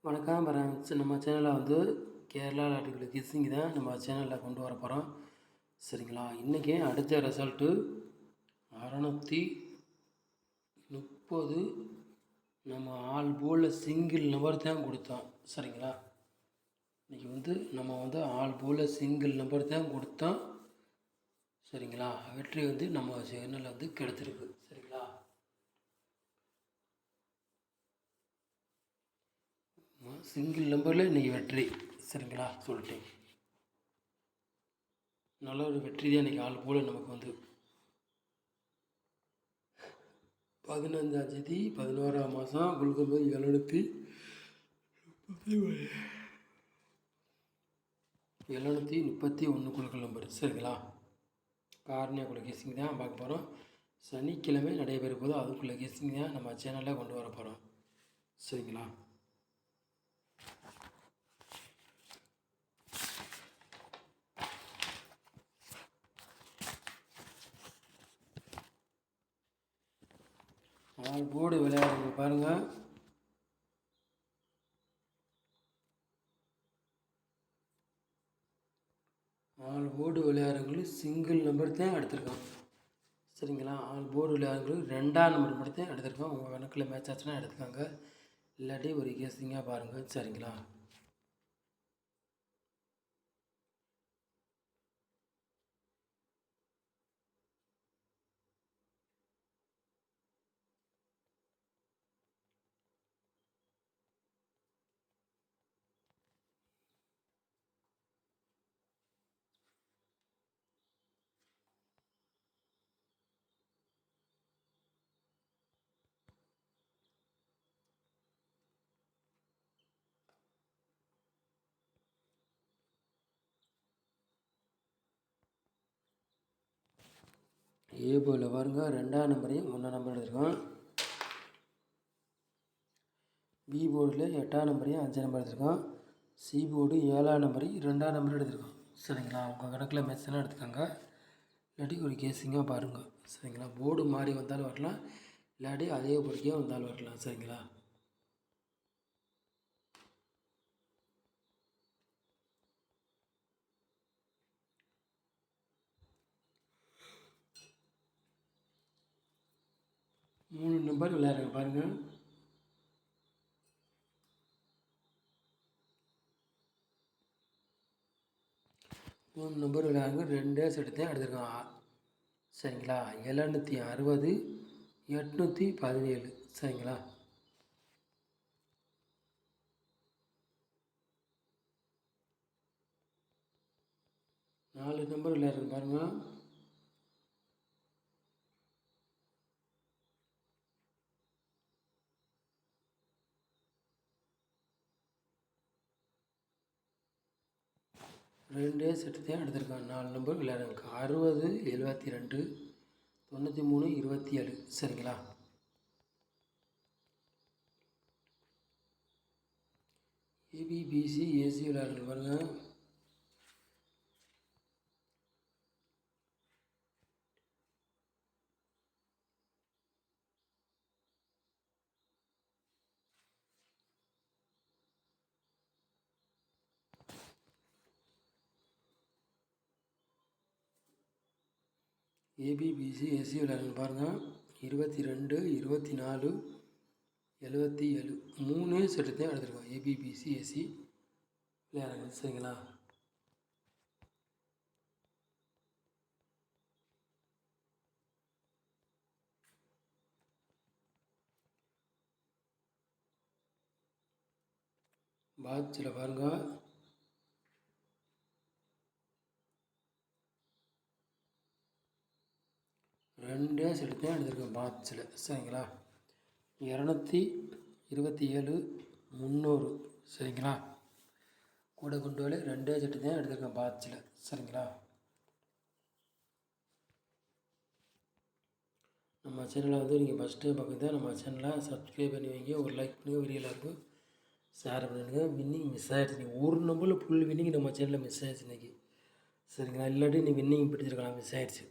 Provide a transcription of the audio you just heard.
வணக்கம் ஃப்ரெண்ட்ஸ். நம்ம சேனலில் வந்து கேரளா லாட்டரிக்குள்ள கிஸ்ஸிங் தான் நம்ம சேனலில் கொண்டு வர போகிறோம். சரிங்களா? இன்றைக்கி அடுத்த ரிசல்ட்டு 630. நம்ம ஆல் போலில் சிங்கிள் நம்பர் தான் கொடுத்தோம். சரிங்களா? இன்றைக்கி வந்து நம்ம வந்து ஆல் போலில் சிங்கிள் நம்பர் தான் கொடுத்தோம். சரிங்களா? வெற்றி வந்து நம்ம சேனலில் வந்து கிடச்சிருக்கு. சரிங்களா? சிங்கிள் நம்பரில் இன்றைக்கி வெற்றி. சரிங்களா? சொல்லிட்டேன். நல்ல ஒரு வெற்றி தான் இன்றைக்கி ஆள் போல் நமக்கு வந்து 15ஆம் தேதி 11ஆம் மாதம் கொடுக்கும்போது 731 குழுக்கள் நம்பர். சரிங்களா? காரணியாக்குள்ள கேசிங் தான் பார்க்க போகிறோம். சனிக்கிழமை நடைபெற போது அதுக்குள்ள கேசிங் தான் நம்ம சேனலில் கொண்டு வர போகிறோம். சரிங்களா? ஆல் போர்டு விளையாடுங்க பாருங்கள். ஆல் போர்டு விளையாடுறவங்களுக்கு சிங்கிள் நம்பர் தான் எடுத்திருக்கோம். சரிங்களா? ஆல் போர்டு விளையாடுறவங்களுக்கு 2ஆம் நம்பர் மட்டும் தான் எடுத்திருக்கோம். உங்கள் கணக்கில் மேட்ச் ஆச்சுன்னா எடுத்துக்காங்க, இல்லாட்டி ஒரு கேசிங்காக பாருங்கள். சரிங்களா? ஏ போர்டில் பாருங்கள் 2ஆம் நம்பரையும் 1ஆம் நம்பர் எடுத்துருக்கோம். பி போர்டில் 8ஆம் நம்பரையும் 5ஆம் நம்பர் எடுத்துருக்கோம். சி போர்டு 7ஆம் நம்பரையும் 2ஆம் நம்பர் எடுத்துருக்கோம். சரிங்களா? உங்கள் கணக்கில் மேட்ச்லாம் எடுத்துக்காங்க, இல்லாட்டி ஒரு கேஸிங்காக பாருங்கள். சரிங்களா? போர்டு மாறி வந்தாலும் வரலாம், இல்லாட்டி அதே பொறுக்கையாக வந்தாலும் வரலாம். சரிங்களா? மூணு நம்பர் விளையாடுங்க பாருங்கள். மூணு நம்பர் விளையாடுங்க. 2 செட்டு தான் எடுத்துருக்கோம். சரிங்களா? 760 817. சரிங்களா? நாலு நம்பர் விளையாடுங்க பாருங்கள். ரெண்டே செட்டு தான் எடுத்திருக்காங்க. 4 நம்பர் விளையாடுங்க. 60 72 93 27. சரிங்களா? ஏபிபிசி ஏசி விளையாடுங்க பாருங்கள். ஏபிபிசி ஏசி விளையாடுங்க பாருங்கள். 22 24 77. 3 செட்டு தான் எடுத்துருக்கோம். ஏபிபிசி ஏசி விளையாடுங்க. சரிங்களா? பாட்சில் பாருங்கள். ரெண்டே செட்டு தான் எடுத்திருக்கோம் பாட்சில். சரிங்களா? 227 300. சரிங்களா? கூட கொண்டு வரல, ரெண்டே செட்டு தான் எடுத்திருக்கோம் பாட்சில். சரிங்களா? நம்ம சேனலை வந்து நீங்கள் ஃபஸ்ட்டு பார்க்குறது நம்ம சேனலை சப்ஸ்கிரைப் பண்ணி வைங்க, ஒரு லைக் பண்ணி ஒரு எல்லாருக்கும் ஷேர் பண்ணுங்க. வின்னிங் மிஸ் ஆகிடுச்சு. ஒரு நம்பரில் ஃபுல் வின்னிங் நம்ம சேனலில் மிஸ் ஆகிடுச்சு இன்றைக்கி. சரிங்களா? இல்லாட்டி நீ வின்னிங் பிடிச்சிருக்கலாம், மிஸ் ஆகிடுச்சு.